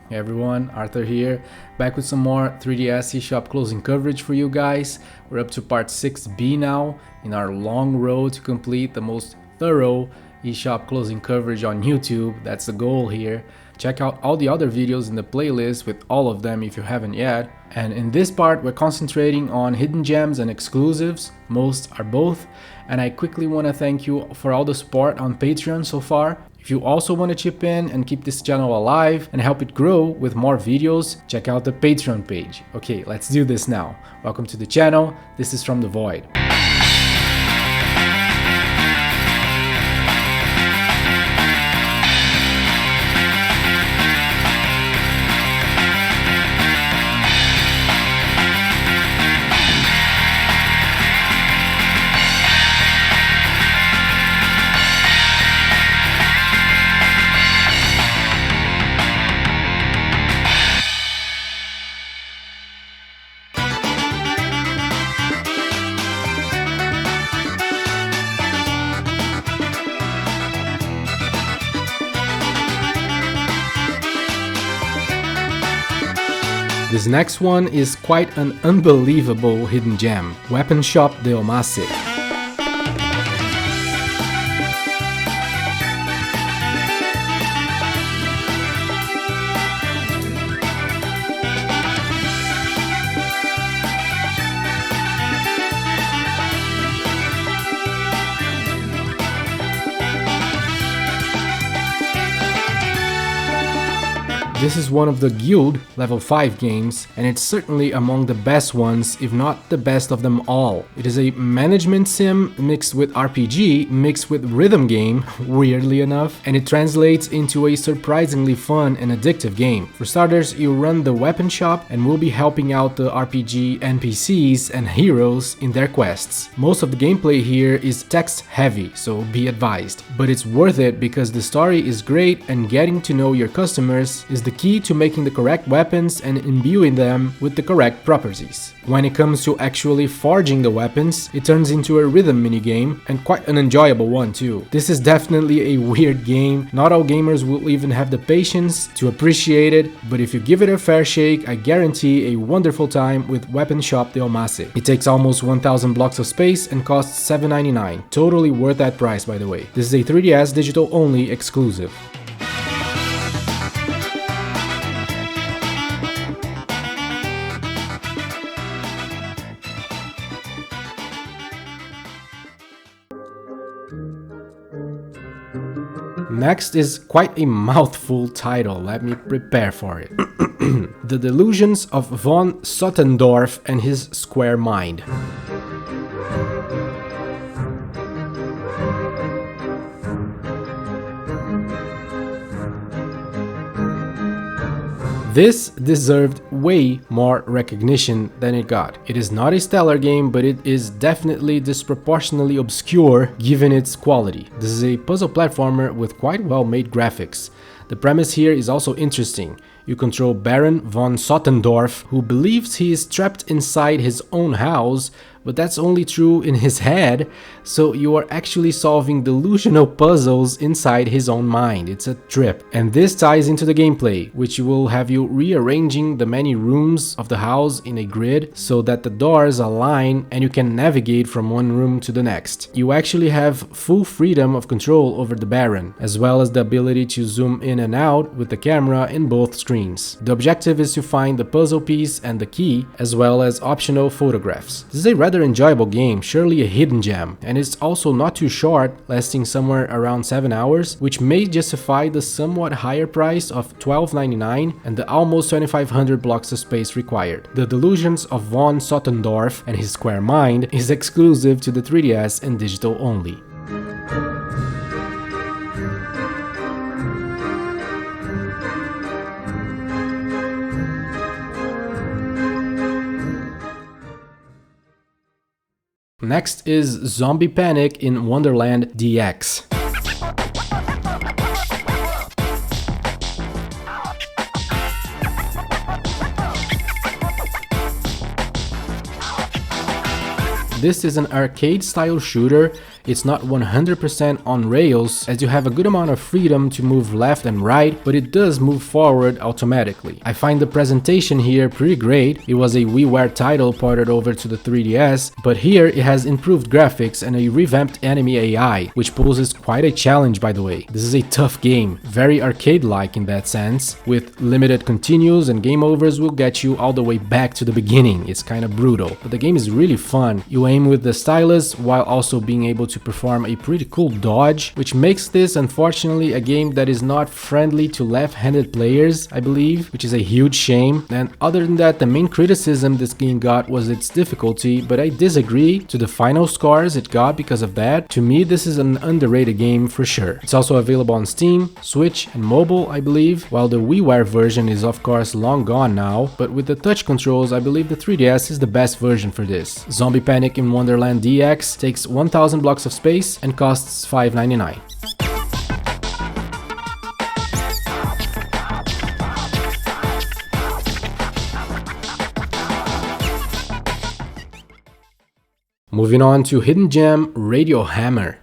Hey everyone, Arthur here, back with some more 3DS eShop closing coverage for you guys. We're up to part 6B now in our long road to complete the most thorough eShop closing coverage on YouTube. That's the goal here. Check out all the other videos in the playlist with all of them if you haven't yet. And in this part, we're concentrating on hidden gems and exclusives. Most are both. And I quickly want to thank you for all the support on Patreon so far. If you also want to chip in and keep this channel alive and help it grow with more videos, check out the Patreon page. Okay, let's do this now. Welcome to the channel. This is From the Void. This next one is quite an unbelievable hidden gem, Weapon Shop de Omasse. This is one of the Guild level 5 games, and it's certainly among the best ones, if not the best of them all. It is a management sim mixed with RPG, mixed with rhythm game, weirdly enough, and it translates into a surprisingly fun and addictive game. For starters, you run the weapon shop and will be helping out the RPG NPCs and heroes in their quests. Most of the gameplay here is text heavy, so be advised. But it's worth it because the story is great and getting to know your customers is the key to making the correct weapons and imbuing them with the correct properties. When it comes to actually forging the weapons, it turns into a rhythm minigame, and quite an enjoyable one too. This is definitely a weird game, not all gamers will even have the patience to appreciate it, but if you give it a fair shake, I guarantee a wonderful time with Weapon Shop de Omasse. It takes almost 1000 blocks of space and costs $7.99, totally worth that price by the way. This is a 3DS digital only exclusive. Next is quite a mouthful title, let me prepare for it. The Delusions of von Sottendorff and his Square Mind. This deserved way more recognition than it got. It is not a stellar game, but it is definitely disproportionately obscure given its quality. This is a puzzle platformer with quite well made graphics. The premise here is also interesting. You control Baron von Sottendorff, who believes he is trapped inside his own house, but that's only true in his head, so you are actually solving delusional puzzles inside his own mind. It's a trip. And this ties into the gameplay, which will have you rearranging the many rooms of the house in a grid so that the doors align and you can navigate from one room to the next. You actually have full freedom of control over the Baron, as well as the ability to zoom in and out with the camera in both screens. The objective is to find the puzzle piece and the key, as well as optional photographs. This is a rather enjoyable game, surely a hidden gem, and it's also not too short, lasting somewhere around 7 hours, which may justify the somewhat higher price of $12.99 and the almost 2500 blocks of space required. The Delusions of von Sottendorff and his Square Mind is exclusive to the 3DS and digital only. Next is Zombie Panic in Wonderland DX. This is an arcade-style shooter It's not 100% on rails, as you have a good amount of freedom to move left and right, but it does move forward automatically. I find the presentation here pretty great. It was a WiiWare title ported over to the 3DS, but here it has improved graphics and a revamped enemy AI, which poses quite a challenge, by the way. This is a tough game, very arcade-like in that sense, with limited continues, and game overs will get you all the way back to the beginning. It's kind of brutal, but the game is really fun. You aim with the stylus while also being able to perform a pretty cool dodge, which makes this unfortunately a game that is not friendly to left-handed players, I believe, which is a huge shame. And other than that, the main criticism this game got was its difficulty, but I disagree to the final scores it got because of that. To me, this is an underrated game for sure. It's also available on Steam, Switch, and mobile, I believe, while the WiiWare version is of course long gone now, but with the touch controls, I believe the 3DS is the best version for this. Zombie Panic in Wonderland DX takes 1000 blocks of space and costs $5.99. Moving on to Hidden Gem Radio Hammer.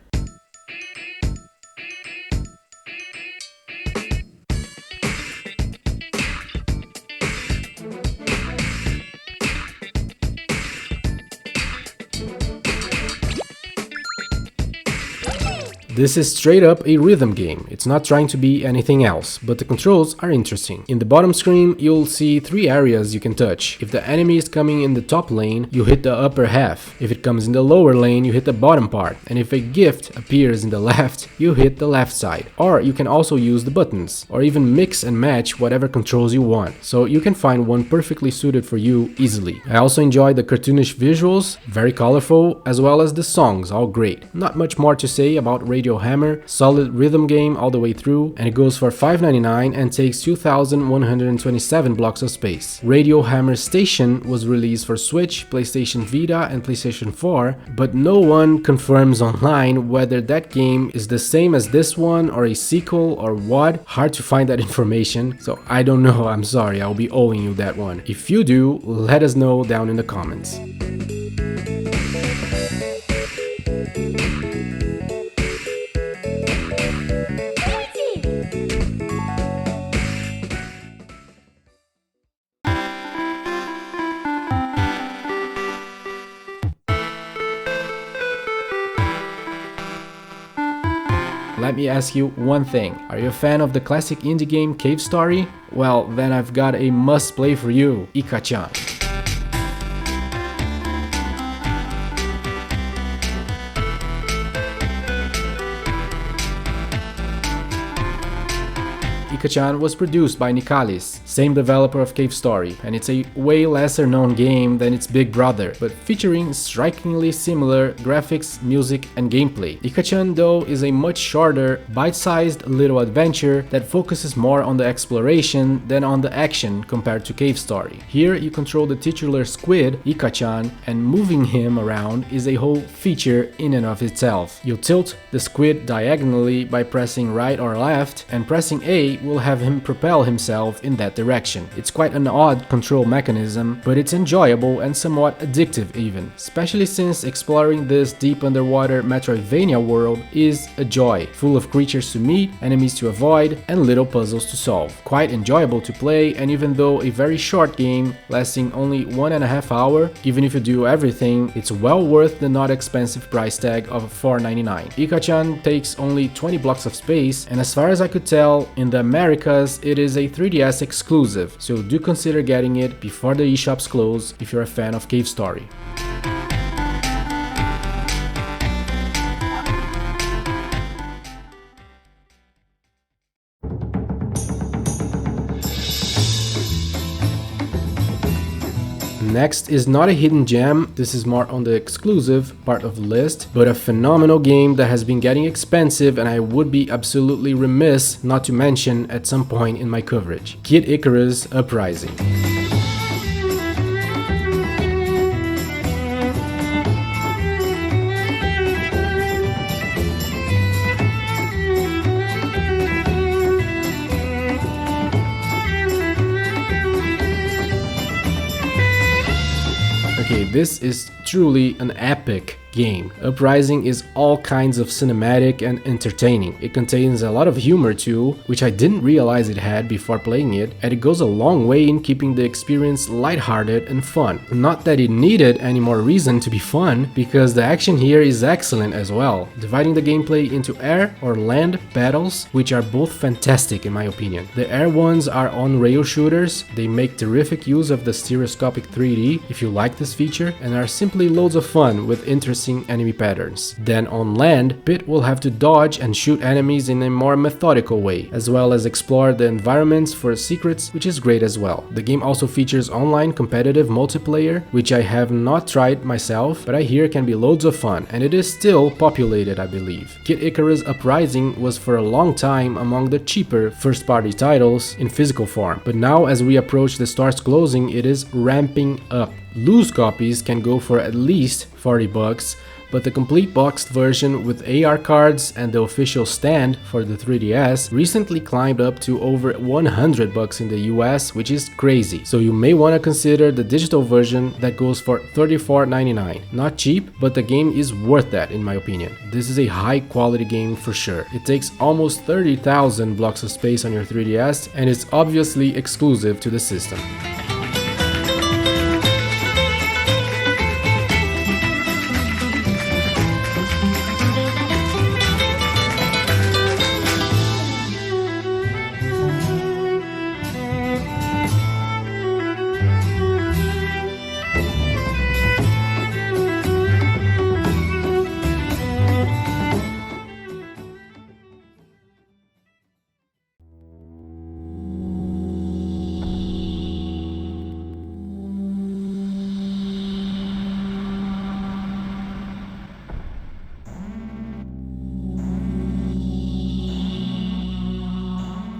This is straight up a rhythm game. It's not trying to be anything else, but the controls are interesting. In the bottom screen, you'll see 3 areas you can touch. If the enemy is coming in the top lane, you hit the upper half. If it comes in the lower lane, you hit the bottom part. And if a gift appears in the left, you hit the left side. Or you can also use the buttons, or even mix and match whatever controls you want. So you can find one perfectly suited for you easily. I also enjoy the cartoonish visuals, very colorful, as well as the songs, all great. Not much more to say about Radio Hammer, solid rhythm game all the way through, and it goes for $5.99 and takes 2127 blocks of space. Radio Hammer Station was released for Switch, PlayStation Vita, and PlayStation 4, but no one confirms online whether that game is the same as this one or a sequel or what. Hard to find that information, so I don't know, I'm sorry, I'll be owing you that one. If you do, let us know down in the comments. Let me ask you one thing. Are you a fan of the classic indie game Cave Story? Well, then I've got a must-play for you, Ikachan. Ikachan was produced by Nicalis, same developer of Cave Story, and it's a way lesser known game than its big brother, but featuring strikingly similar graphics, music, and gameplay. Ikachan, though, is a much shorter, bite-sized little adventure that focuses more on the exploration than on the action compared to Cave Story. Here you control the titular squid, Ikachan, and moving him around is a whole feature in and of itself. You tilt the squid diagonally by pressing right or left, and pressing A will have him propel himself in that direction. It's quite an odd control mechanism, but it's enjoyable and somewhat addictive even, especially since exploring this deep underwater Metroidvania world is a joy, full of creatures to meet, enemies to avoid, and little puzzles to solve. Quite enjoyable to play, and even though a very short game, lasting only 1.5 hours, even if you do everything, it's well worth the not expensive price tag of $4.99. Ikachan takes only 20 blocks of space, and as far as I could tell, in the Americas it is a 3DS exclusive, so do consider getting it before the eShops close if you're a fan of Cave Story. Next is not a hidden gem, this is more on the exclusive part of the list, but a phenomenal game that has been getting expensive and I would be absolutely remiss not to mention at some point in my coverage. Kid Icarus Uprising. Okay, this is truly an epic game. Uprising is all kinds of cinematic and entertaining. It contains a lot of humor too, which I didn't realize it had before playing it, and it goes a long way in keeping the experience lighthearted and fun. Not that it needed any more reason to be fun, because the action here is excellent as well, dividing the gameplay into air or land battles, which are both fantastic in my opinion. The air ones are on-rail shooters. They make terrific use of the stereoscopic 3D if you like this feature, and are simply loads of fun with interesting enemy patterns. Then on land, Pit will have to dodge and shoot enemies in a more methodical way, as well as explore the environments for secrets, which is great as well. The game also features online competitive multiplayer, which I have not tried myself, but I hear can be loads of fun, and it is still populated, I believe. Kid Icarus Uprising was for a long time among the cheaper first-party titles in physical form, but now as we approach the store's closing, it is ramping up. Loose copies can go for at least 40 bucks, but the complete boxed version with AR cards and the official stand for the 3DS recently climbed up to over 100 bucks in the US, which is crazy. So you may want to consider the digital version that goes for $34.99. Not cheap, but the game is worth that in my opinion. This is a high quality game for sure. It takes almost 30,000 blocks of space on your 3DS and is obviously exclusive to the system.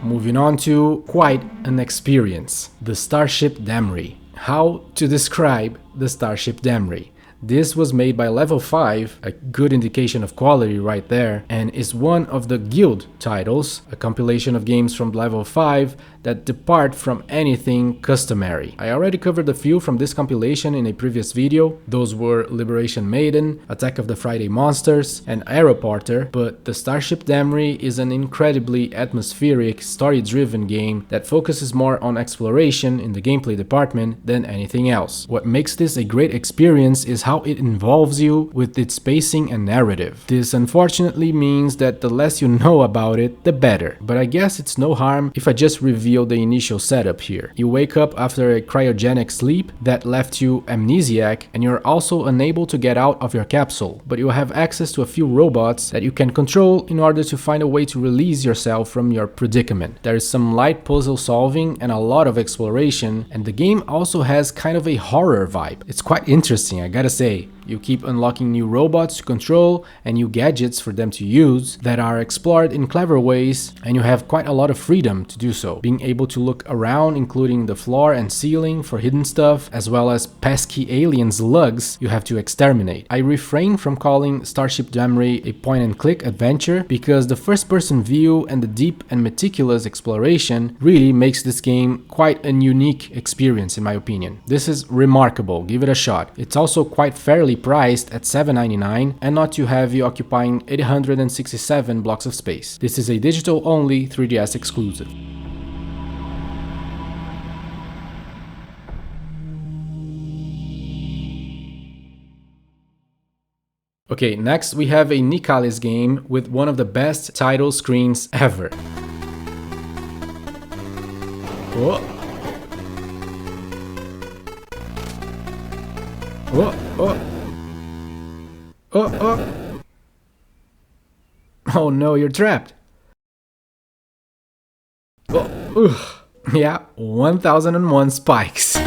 Moving on to quite an experience, the Starship Damrey. How to describe the Starship Damrey? This was made by Level 5, a good indication of quality right there, and is one of the Guild titles, a compilation of games from Level 5 that depart from anything customary. I already covered a few from this compilation in a previous video. Those were Liberation Maiden, Attack of the Friday Monsters, and Aeroporter, but the Starship Damrey is an incredibly atmospheric, story-driven game that focuses more on exploration in the gameplay department than anything else. What makes this a great experience is how it involves you with its pacing and narrative. This unfortunately means that the less you know about it, the better, but I guess it's no harm if I just reveal the initial setup here. You wake up after a cryogenic sleep that left you amnesiac, and you're also unable to get out of your capsule, but you have access to a few robots that you can control in order to find a way to release yourself from your predicament. There is some light puzzle solving and a lot of exploration, and the game also has kind of a horror vibe. It's quite interesting, I gotta say. You keep unlocking new robots to control and new gadgets for them to use that are explored in clever ways, and you have quite a lot of freedom to do so, being able to look around, including the floor and ceiling for hidden stuff, as well as pesky aliens lugs you have to exterminate. I refrain from calling Starship Damrey a point-and-click adventure because the first-person view and the deep and meticulous exploration really makes this game quite a unique experience in my opinion. This is remarkable, give it a shot. It's also quite fairly priced at $7.99 and not too heavy, occupying 867 blocks of space. This is a digital-only 3DS exclusive. Okay, next we have a Nicalis game with one of the best title screens ever. Oh. Oh, oh. Oh, oh. Oh no, you're trapped. Oh, ugh. Yeah, 1001 spikes.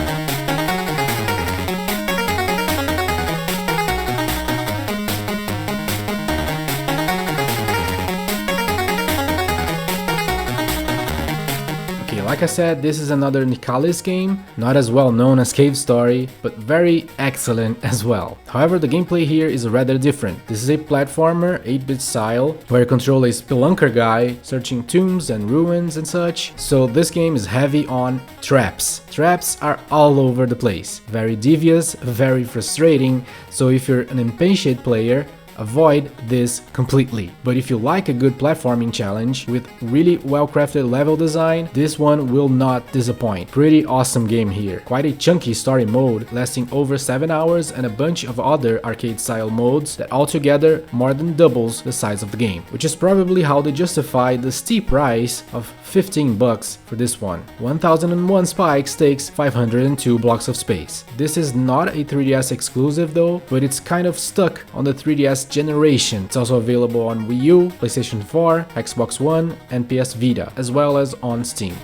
like I said, this is another Nicalis game, not as well known as Cave Story, but very excellent as well. However, the gameplay here is rather different. This is a platformer, 8-bit style, where you control a spelunker guy searching tombs and ruins and such. So this game is heavy on traps. Traps are all over the place, very devious, very frustrating, so if you're an impatient player, avoid this completely. But if you like a good platforming challenge with really well-crafted level design, this one will not disappoint. Pretty awesome game here. Quite a chunky story mode lasting over 7 hours and a bunch of other arcade-style modes that altogether more than doubles the size of the game, which is probably how they justify the steep price of 15 bucks for this one. 1001 Spikes takes 502 blocks of space. This is not a 3DS exclusive though, but it's kind of stuck on the 3DS generation. It's also available on Wii U, PlayStation 4, Xbox One, and PS Vita, as well as on Steam.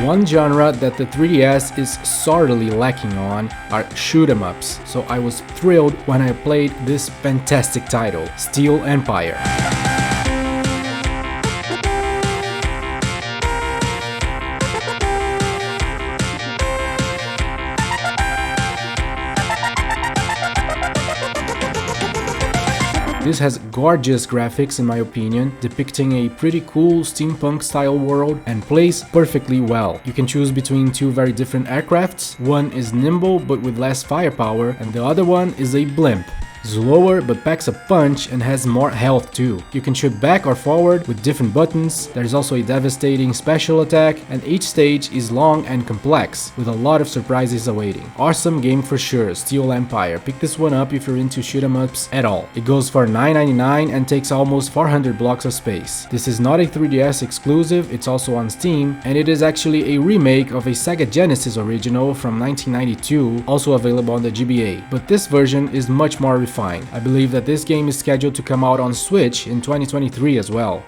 One genre that the 3DS is sorely lacking on are shoot-em-ups, so I was thrilled when I played this fantastic title, Steel Empire. This has gorgeous graphics in my opinion, depicting a pretty cool steampunk style world and plays perfectly well. You can choose between two very different aircrafts. One is nimble but with less firepower, and the other one is a blimp. Slower but packs a punch and has more health too. You can shoot back or forward with different buttons. There's also a devastating special attack, and each stage is long and complex with a lot of surprises awaiting. Awesome game for sure, Steel Empire. Pick this one up if you're into shoot 'em ups at all. It goes for $9.99 and takes almost 400 blocks of space. This is not a 3DS exclusive, it's also on Steam, and it is actually a remake of a Sega Genesis original from 1992, also available on the GBA, but this version is much more refined. I believe that this game is scheduled to come out on Switch in 2023 as well.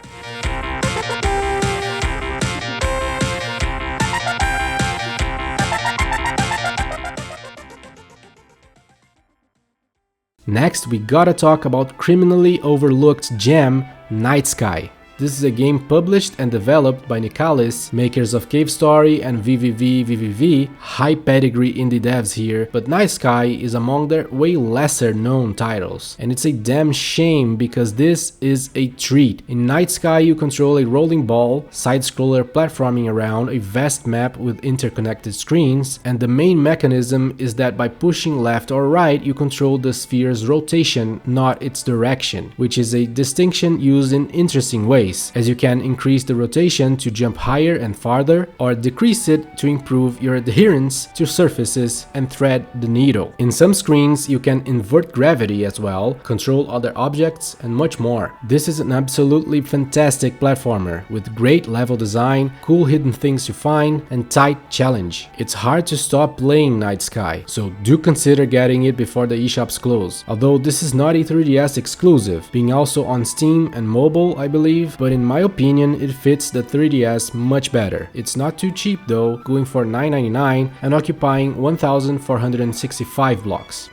Next, we gotta talk about criminally overlooked gem, Nightsky. This is a game published and developed by Nicalis, makers of Cave Story and VVV, high pedigree indie devs here, but Nightsky is among their way lesser known titles. And it's a damn shame because this is a treat. In Nightsky you control a rolling ball, side-scroller platforming around a vast map with interconnected screens, and the main mechanism is that by pushing left or right you control the sphere's rotation, not its direction, which is a distinction used in interesting ways, as you can increase the rotation to jump higher and farther, or decrease it to improve your adherence to surfaces and thread the needle. In some screens you can invert gravity as well, control other objects, and much more. This is an absolutely fantastic platformer with great level design, cool hidden things to find, and tight challenge. It's hard to stop playing Nightsky, so do consider getting it before the eShops close. Although this is not a 3DS exclusive, being also on Steam and mobile I believe, but in my opinion it fits the 3DS much better. It's not too cheap though, going for $9.99 and occupying 1465 blocks.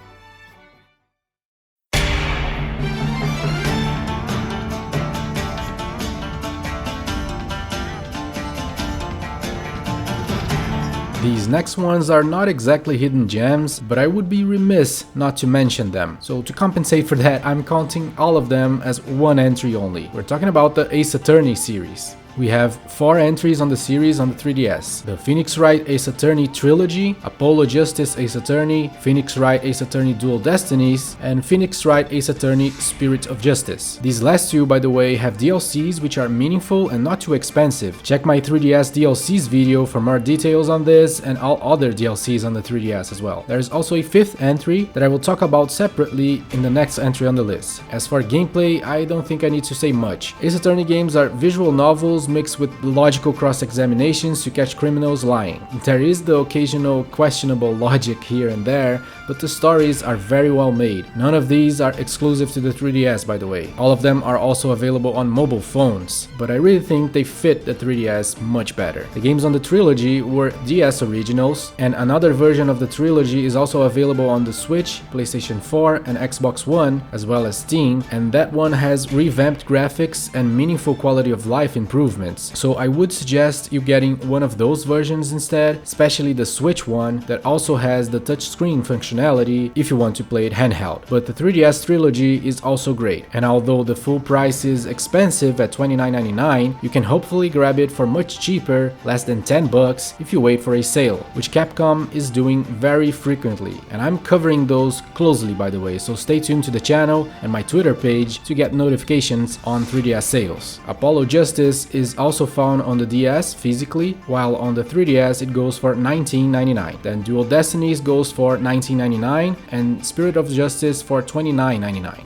These next ones are not exactly hidden gems, but I would be remiss not to mention them. So to compensate for that, I'm counting all of them as one entry only. We're talking about the Ace Attorney series. We have 4 entries on the series on the 3DS. The Phoenix Wright Ace Attorney Trilogy, Apollo Justice Ace Attorney, Phoenix Wright Ace Attorney Dual Destinies, and Phoenix Wright Ace Attorney Spirit of Justice. These last two, by the way, have DLCs which are meaningful and not too expensive. Check my 3DS DLCs video for more details on this and all other DLCs on the 3DS as well. There is also a 5th entry that I will talk about separately in the next entry on the list. As for gameplay, I don't think I need to say much. Ace Attorney games are visual novels puzzles mixed with logical cross-examinations to catch criminals lying. There is the occasional questionable logic here and there, but the stories are very well made. None of these are exclusive to the 3DS, by the way. All of them are also available on mobile phones, but I really think they fit the 3DS much better. The games on the trilogy were DS originals, and another version of the trilogy is also available on the Switch, PlayStation 4 and Xbox One, as well as Steam, and that one has revamped graphics and meaningful quality of life improvements. So I would suggest you getting one of those versions instead, especially the Switch one that also has the touchscreen functionality if you want to play it handheld. But the 3DS trilogy is also great, and although the full price is expensive at $29.99, you can hopefully grab it for much cheaper, less than 10 bucks, if you wait for a sale, which Capcom is doing very frequently, and I'm covering those closely, by the way, so stay tuned to the channel and my Twitter page to get notifications on 3DS sales. Apollo Justice is also found on the DS physically, while on the 3DS it goes for $19.99. Then Dual Destinies goes for $19.99 and Spirit of Justice for $29.99.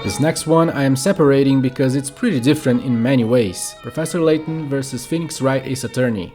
This next one I am separating because it's pretty different in many ways. Professor Layton vs Phoenix Wright Ace Attorney.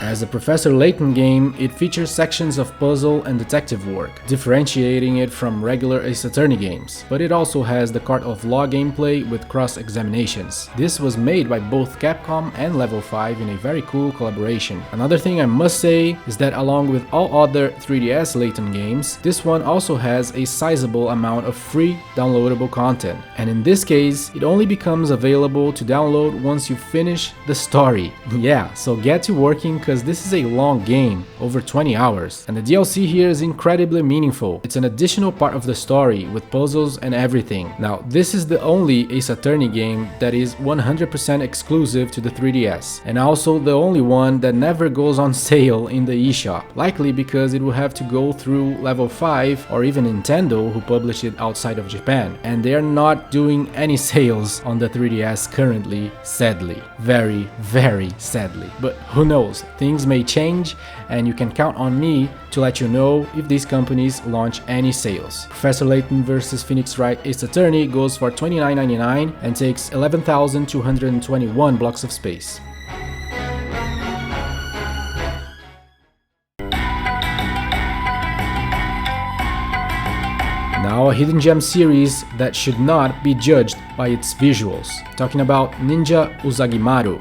As a Professor Layton game, it features sections of puzzle and detective work, differentiating it from regular Ace Attorney games, but it also has the court of law gameplay with cross-examinations. This was made by both Capcom and Level 5 in a very cool collaboration. Another thing I must say is that along with all other 3DS Layton games, this one also has a sizable amount of free downloadable content, and in this case, it only becomes available to download once you finish the story. Yeah, so get to working because this is a long game, over 20 hours, and the DLC here is incredibly meaningful. It's an additional part of the story with puzzles and everything. Now, this is the only Ace Attorney game that is 100% exclusive to the 3DS, and also the only one that never goes on sale in the eShop, likely because it will have to go through Level 5 or even Nintendo, who published it outside of Japan, and they are not doing any sales on the 3DS currently, sadly. Very, very sadly. But who knows? Things may change, and you can count on me to let you know if these companies launch any sales. Professor Layton vs Phoenix Wright Ace Attorney goes for $29.99 and takes 11,221 blocks of space. Now a hidden gem series that should not be judged by its visuals. Talking about Ninja Usagimaru.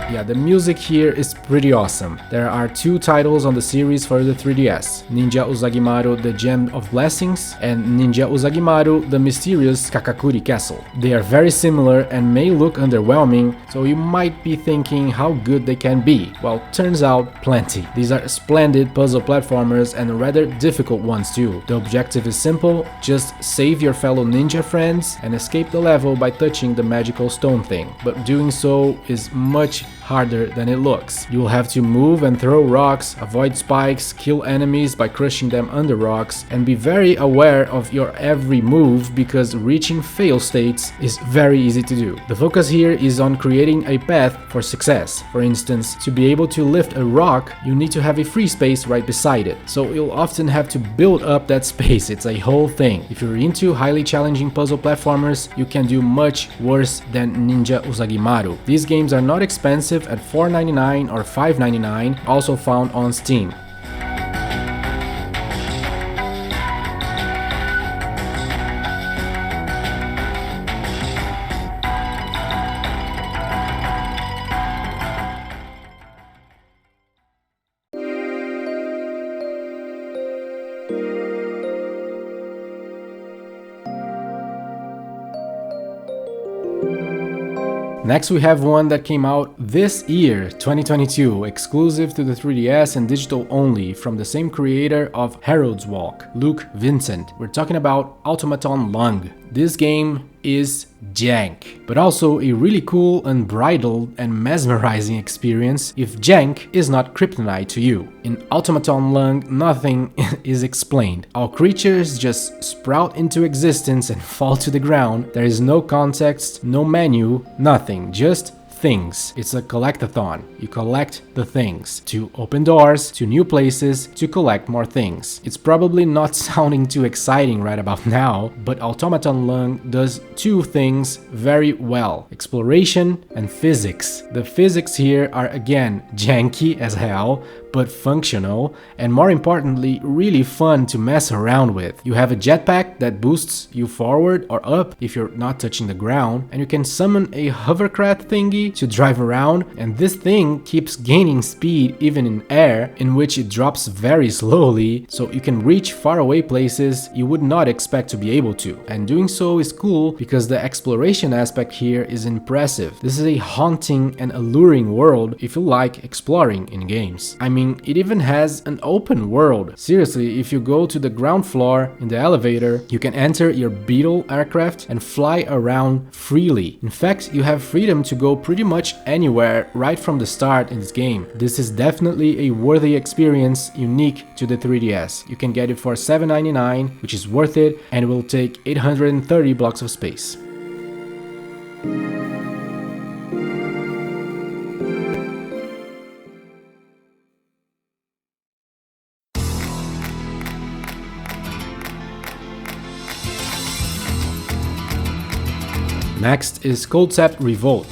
Yeah, the music here is pretty awesome. There are two titles on the series for the 3DS, Ninja Usagimaru The Gem of Blessings and Ninja Usagimaru The Mysterious Kakakuri Castle. They are very similar and may look underwhelming, so you might be thinking how good they can be. Well, turns out plenty. These are splendid puzzle platformers and rather difficult ones too. The objective is simple, just save your fellow ninja friends and escape the level by touching the magical stone thing. But doing so is much harder than it looks. You will have to move and throw rocks, avoid spikes, kill enemies by crushing them under rocks, and be very aware of your every move because reaching fail states is very easy to do. The focus here is on creating a path for success. For instance, to be able to lift a rock, you need to have a free space right beside it. So you'll often have to build up that space. It's a whole thing. If you're into highly challenging puzzle platformers, you can do much worse than Ninja Usagimaru. These games are not expensive at $4.99 or $5.99, also found on Steam. Next we have one that came out this year, 2022, exclusive to the 3DS and digital only, from the same creator of Harold's Walk, Luke Vincent. We're talking about Automaton Lung. This game is jank, but also a really cool, unbridled, and mesmerizing experience if jank is not kryptonite to you. In Automaton Lung, nothing is explained. All creatures just sprout into existence and fall to the ground. There is no context, no menu, nothing, just things. It's a collectathon. You collect the things to open doors to new places to collect more things. It's probably not sounding too exciting right about now, but Automaton Lung does two things very well: exploration and physics. The physics here are again janky as hell, but functional, and more importantly, really fun to mess around with. You have a jetpack that boosts you forward or up if you're not touching the ground, and you can summon a hovercraft thingy to drive around, and this thing keeps gaining speed even in air, in which it drops very slowly, so you can reach faraway places you would not expect to be able to. And doing so is cool because the exploration aspect here is impressive. This is a haunting and alluring world if you like exploring in games. I mean, it even has an open world. Seriously, if you go to the ground floor in the elevator, you can enter your Beetle aircraft and fly around freely. In fact, you have freedom to go pretty much anywhere right from the start in this game. This is definitely a worthy experience unique to the 3DS. You can get it for $7.99, which is worth it, and it will take 830 blocks of space. Next is Culdcept Revolt.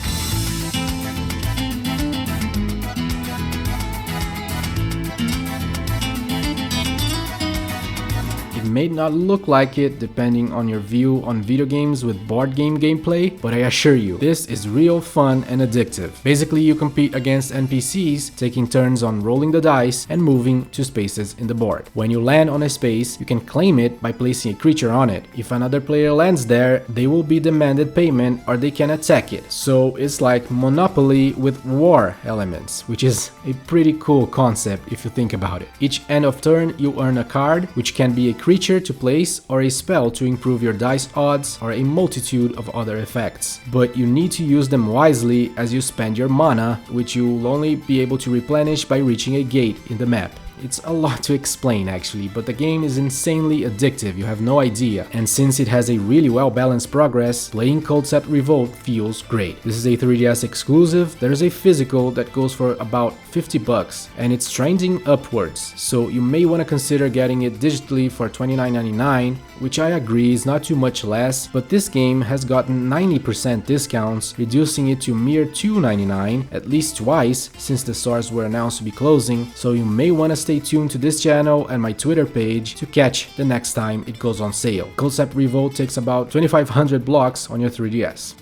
May not look like it depending on your view on video games with board game gameplay, but I assure you, this is real fun and addictive. Basically, you compete against NPCs, taking turns on rolling the dice and moving to spaces in the board. When you land on a space, you can claim it by placing a creature on it. If another player lands there, they will be demanded payment or they can attack it. So it's like Monopoly with war elements, which is a pretty cool concept if you think about it. Each end of turn, you earn a card, which can be a creature to place or a spell to improve your dice odds or a multitude of other effects. But you need to use them wisely as you spend your mana, which you'll only be able to replenish by reaching a gate in the map. It's a lot to explain actually, but the game is insanely addictive, you have no idea. And since it has a really well balanced progress, playing Culdcept Revolt feels great. This is a 3DS exclusive, there's a physical that goes for about 50 bucks, and it's trending upwards, so you may want to consider getting it digitally for $29.99, which I agree is not too much less, but this game has gotten 90% discounts, reducing it to mere $2.99 at least twice since the stores were announced to be closing, so you may want to stay tuned to this channel and my Twitter page to catch the next time it goes on sale. Culdcept Revolt takes about 2500 blocks on your 3DS.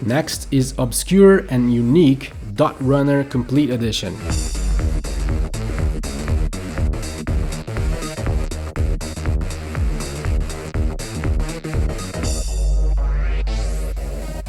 Next is Obscure and Unique Dot Runner Complete Edition.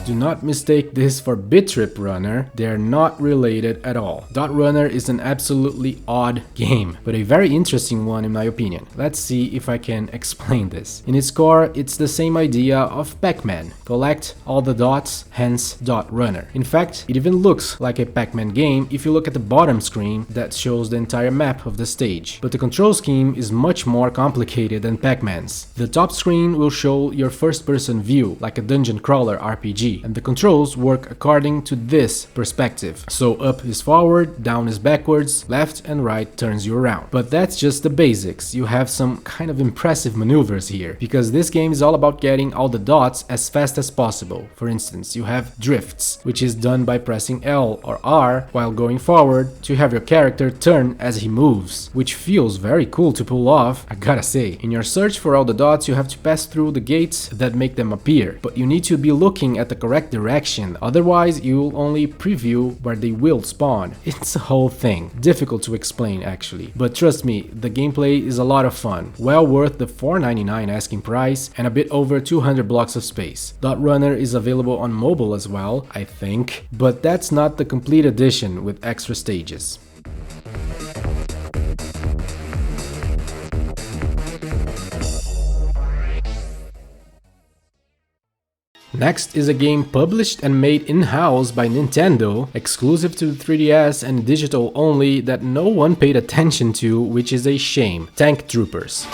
Do not mistake this for Bit Trip Runner, they are not related at all. Dot Runner is an absolutely odd game, but a very interesting one in my opinion. Let's see if I can explain this. In its core, it's the same idea of Pac-Man. Collect all the dots, hence Dot Runner. In fact, it even looks like a Pac-Man game if you look at the bottom screen that shows the entire map of the stage. But the control scheme is much more complicated than Pac-Man's. The top screen will show your first-person view, like a dungeon crawler RPG. And the controls work according to this perspective. So up is forward, down is backwards, left and right turns you around. But that's just the basics. You have some kind of impressive maneuvers here, because this game is all about getting all the dots as fast as possible. For instance, you have drifts, which is done by pressing L or R while going forward to have your character turn as he moves, which feels very cool to pull off, I gotta say. In your search for all the dots, you have to pass through the gates that make them appear, but you need to be looking at the correct direction, otherwise you'll only preview where they will spawn. It's a whole thing, difficult to explain actually, but trust me, the gameplay is a lot of fun, well worth the $4.99 asking price and a bit over 200 blocks of space. Dot Runner is available on mobile as well, I think, but that's not the complete edition with extra stages. Next is a game published and made in-house by Nintendo, exclusive to the 3DS and digital only, that no one paid attention to, which is a shame. Tank Troopers.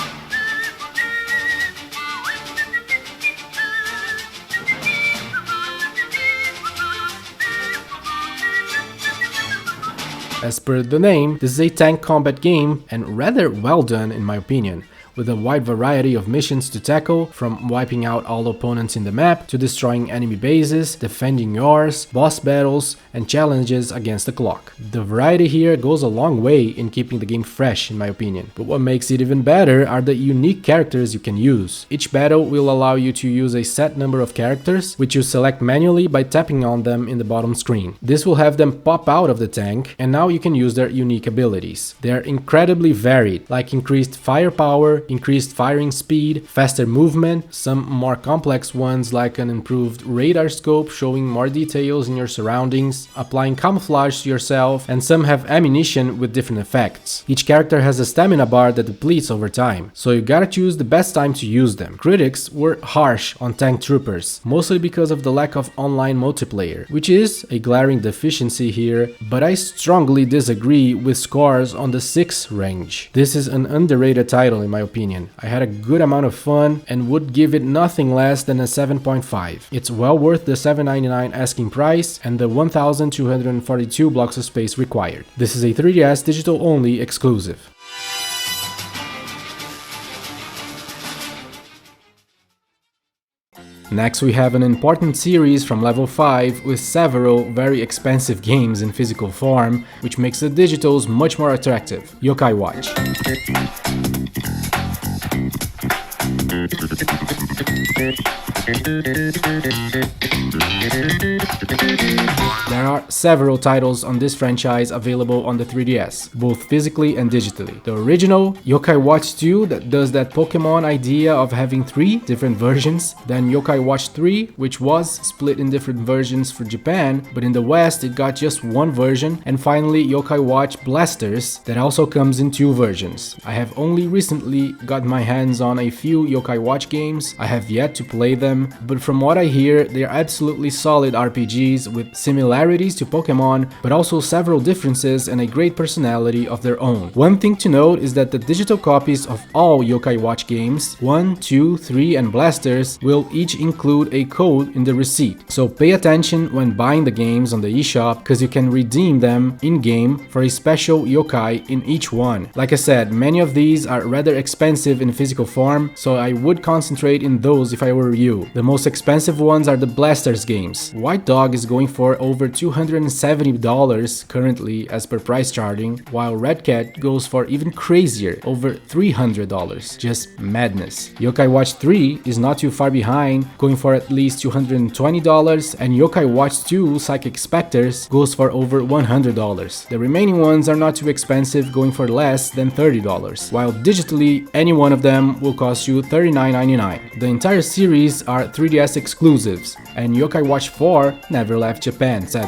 As per the name, this is a tank combat game and rather well done in my opinion, with a wide variety of missions to tackle, from wiping out all opponents in the map to destroying enemy bases, defending yours, boss battles, and challenges against the clock. The variety here goes a long way in keeping the game fresh in my opinion, but what makes it even better are the unique characters you can use. Each battle will allow you to use a set number of characters, which you select manually by tapping on them in the bottom screen. This will have them pop out of the tank, and now you can use their unique abilities. They are incredibly varied, like increased firepower, increased firing speed, faster movement, some more complex ones like an improved radar scope showing more details in your surroundings, applying camouflage to yourself, and some have ammunition with different effects. Each character has a stamina bar that depletes over time, so you gotta choose the best time to use them. Critics were harsh on Tank Troopers, mostly because of the lack of online multiplayer, which is a glaring deficiency here, but I strongly disagree with scores on the 6 range. This is an underrated title in my opinion. I had a good amount of fun and would give it nothing less than a 7.5. It's well worth the $7.99 asking price and the 1242 blocks of space required. This is a 3DS digital only exclusive. Next we have an important series from level 5 with several very expensive games in physical form, which makes the digitals much more attractive. Yokai Watch. There are several titles on this franchise available on the 3DS, both physically and digitally. The original, Yokai Watch 2, that does that Pokemon idea of having 3 different versions, then Yokai Watch 3, which was split in different versions for Japan, but in the West it got just one version, and finally Yokai Watch Blasters, that also comes in 2 versions. I have only recently got my hands on a few Yokai Watch games. I have yet to play them, but from what I hear, they are absolutely solid RPGs with similarities to Pokemon, but also several differences and a great personality of their own. One thing to note is that the digital copies of all Yokai Watch games, 1, 2, 3 and Blasters, will each include a code in the receipt. So pay attention when buying the games on the eShop, because you can redeem them in-game for a special yokai in each one. Like I said, many of these are rather expensive in physical form, so I would concentrate in those if I were you. The most expensive ones are the Blasters games. White Dog is going for over $270 currently as per price charting, while Red Cat goes for even crazier, over $300. Just madness. Yokai Watch 3 is not too far behind, going for at least $220, and Yokai Watch 2 Psychic Spectres goes for over $100. The remaining ones are not too expensive, going for less than $30, while digitally any one of them will cost you $39.99. The entire series are 3DS exclusives, and Yokai Watch 4 never left Japan, sadly.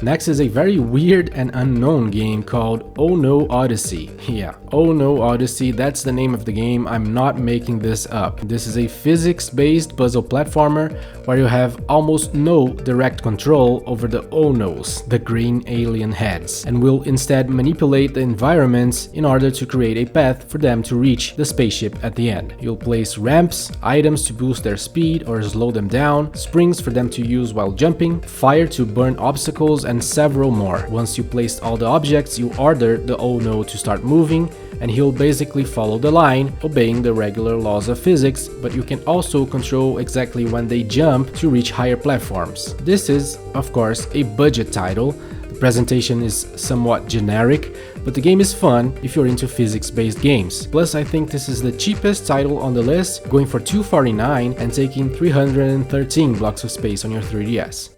Next is a very weird and unknown game called OhNo Odyssey. Yeah, OhNo Odyssey, that's the name of the game, I'm not making this up. This is a physics-based puzzle platformer where you have almost no direct control over the OhNos, the green alien heads, and will instead manipulate the environments in order to create a path for them to reach the spaceship at the end. You'll place ramps, items to boost their speed or slow them down, springs for them to use while jumping, fire to burn obstacles and several more. Once you placed all the objects, you order the OhNo to start moving, and he'll basically follow the line, obeying the regular laws of physics, but you can also control exactly when they jump to reach higher platforms. This is, of course, a budget title. The presentation is somewhat generic, but the game is fun if you're into physics-based games. Plus, I think this is the cheapest title on the list, going for $249 and taking 313 blocks of space on your 3DS.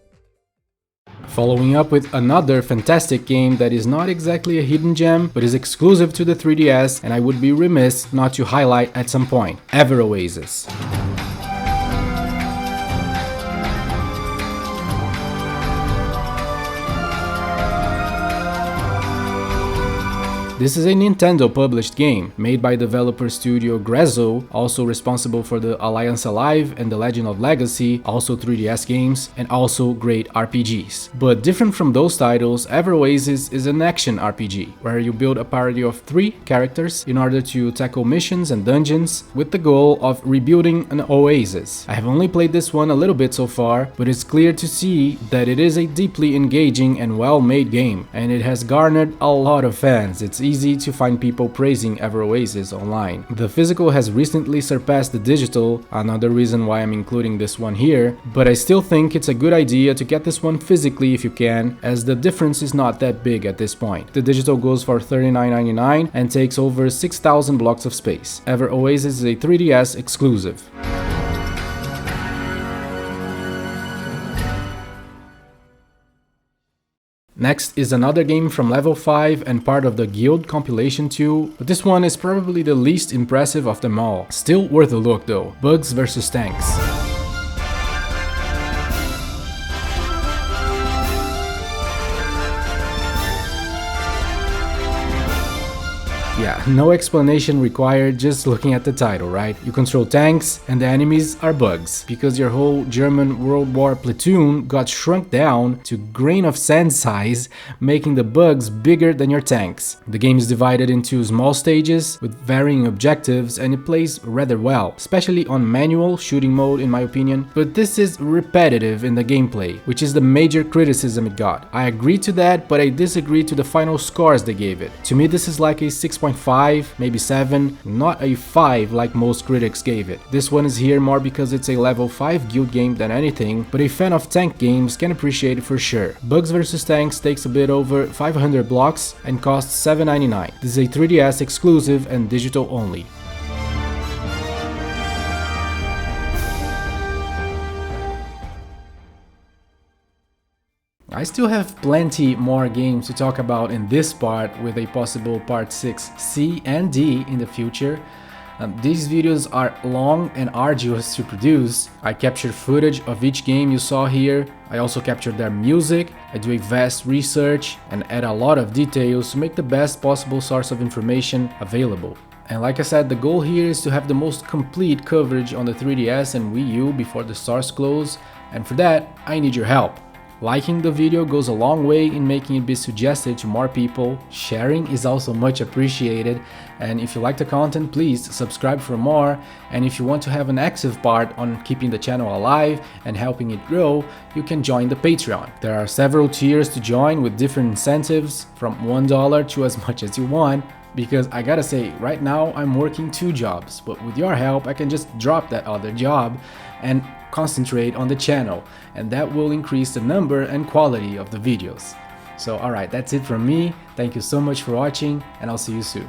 Following up with another fantastic game that is not exactly a hidden gem, but is exclusive to the 3DS, and I would be remiss not to highlight at some point: Oasis. This is a Nintendo-published game, made by developer studio GRAU, also responsible for the Alliance Alive and The Legend of Legacy, also 3DS games, and also great RPGs. But different from those titles, Oasis is an action RPG, where you build a party of 3 characters in order to tackle missions and dungeons, with the goal of rebuilding an oasis. I have only played this one a little bit so far, but it's clear to see that it is a deeply engaging and well-made game, and it has garnered a lot of fans. It's easy to find people praising Oasis online. The physical has recently surpassed the digital, another reason why I'm including this one here, but I still think it's a good idea to get this one physically if you can, as the difference is not that big at this point. The digital goes for $39.99 and takes over 6,000 blocks of space. Oasis is a 3DS exclusive. Next is another game from Level 5 and part of the Guild compilation too, but this one is probably the least impressive of them all. Still worth a look though: Bugs vs Tanks. Yeah, no explanation required, just looking at the title, right? You control tanks and the enemies are bugs, because your whole German World War platoon got shrunk down to grain of sand size, making the bugs bigger than your tanks. The game is divided into small stages with varying objectives, and it plays rather well, especially on manual shooting mode in my opinion, but this is repetitive in the gameplay, which is the major criticism it got. I agree to that, but I disagree to the final scores they gave it. To me, this is like a 6.5, maybe 7, not a 5 like most critics gave it. This one is here more because it's a level 5 guild game than anything, but a fan of tank games can appreciate it for sure. Bugs vs Tanks takes a bit over 500 blocks and costs $7.99. This is a 3DS exclusive and digital only. I still have plenty more games to talk about in this part, with a possible part 6C and D in the future. These videos are long and arduous to produce. I capture footage of each game you saw here. I also capture their music. I do a vast research and add a lot of details to make the best possible source of information available. And like I said, the goal here is to have the most complete coverage on the 3DS and Wii U before the stores close, and for that, I need your help. Liking the video goes a long way in making it be suggested to more people. Sharing is also much appreciated, and if you like the content, please subscribe for more. And if you want to have an active part on keeping the channel alive and helping it grow, you can join the Patreon. There are several tiers to join with different incentives, from $1 to as much as you want. Because I gotta say, right now I'm working 2 jobs, but with your help I can just drop that other job and concentrate on the channel, and that will increase the number and quality of the videos. So alright, that's it from me. Thank you so much for watching, and I'll see you soon.